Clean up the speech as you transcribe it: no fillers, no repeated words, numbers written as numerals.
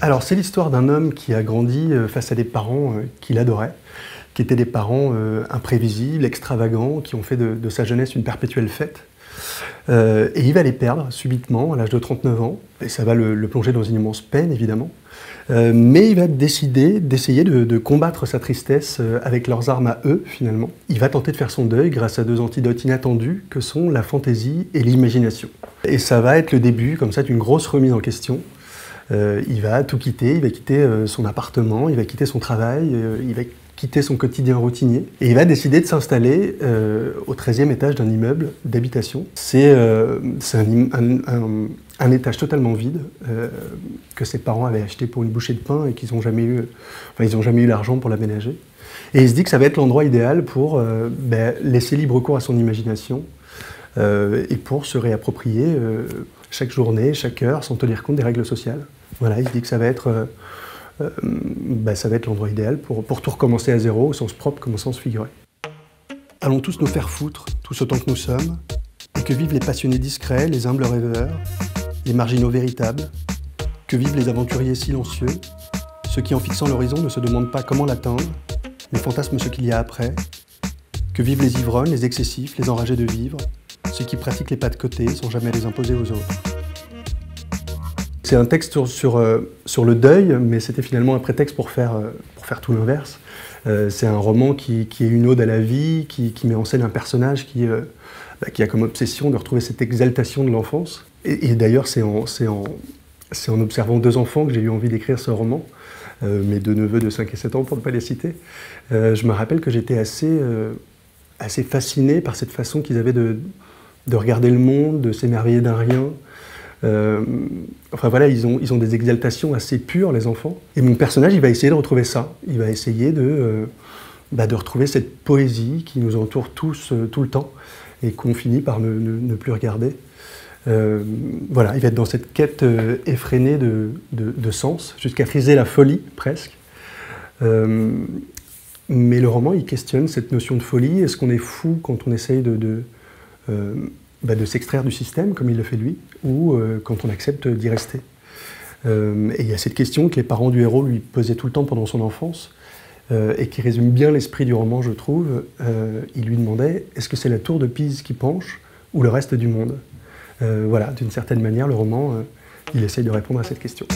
Alors c'est l'histoire d'un homme qui a grandi face à des parents qu'il adorait, qui étaient des parents imprévisibles, extravagants, qui ont fait de sa jeunesse une perpétuelle fête. Et il va les perdre subitement à l'âge de 39 ans, et ça va le plonger dans une immense peine évidemment. Mais il va décider d'essayer de combattre sa tristesse avec leurs armes à eux finalement. Il va tenter de faire son deuil grâce à deux antidotes inattendus que sont la fantaisie et l'imagination. Et ça va être le début comme ça d'une grosse remise en question. Il va tout quitter, il va quitter son appartement, il va quitter son travail, il va quitter son quotidien routinier et il va décider de s'installer au 13e étage d'un immeuble d'habitation. C'est un étage totalement vide que ses parents avaient acheté pour une bouchée de pain et qu'ils n'ont jamais eu, ils n'ont jamais eu l'argent pour l'aménager. Et il se dit que ça va être l'endroit idéal pour laisser libre cours à son imagination et pour se réapproprier chaque journée, chaque heure, sans tenir compte des règles sociales. Voilà, il se dit que ça va être l'endroit idéal pour tout recommencer à zéro, au sens propre comme au sens figuré. Allons tous nous faire foutre, tous autant que nous sommes, et que vivent les passionnés discrets, les humbles rêveurs, les marginaux véritables, que vivent les aventuriers silencieux, ceux qui en fixant l'horizon ne se demandent pas comment l'atteindre, mais fantasment ce qu'il y a après, que vivent les ivrognes, les excessifs, les enragés de vivre, ceux qui pratiquent les pas de côté sans jamais les imposer aux autres. C'est un texte sur le deuil, mais c'était finalement un prétexte pour faire tout l'inverse. C'est un roman qui est une ode à la vie, qui met en scène un personnage qui a comme obsession de retrouver cette exaltation de l'enfance. Et d'ailleurs, c'est en observant deux enfants que j'ai eu envie d'écrire ce roman, mes deux neveux de 5 et 7 ans pour ne pas les citer. Je me rappelle que j'étais assez fasciné par cette façon qu'ils avaient de regarder le monde, de s'émerveiller d'un rien. Enfin voilà, ils ont des exaltations assez pures, les enfants. Et mon personnage, il va essayer de retrouver ça. Il va essayer de retrouver cette poésie qui nous entoure tous tout le temps et qu'on finit par ne plus regarder. Voilà, il va être dans cette quête effrénée de sens, jusqu'à friser la folie, presque. Mais le roman, il questionne cette notion de folie. Est-ce qu'on est fou quand on essaye de s'extraire du système, comme il le fait lui, ou quand on accepte d'y rester. Et il y a cette question que les parents du héros lui posaient tout le temps pendant son enfance, et qui résume bien l'esprit du roman, je trouve. Il lui demandait, est-ce que c'est la tour de Pise qui penche, ou le reste du monde? Voilà, d'une certaine manière, le roman, il essaye de répondre à cette question.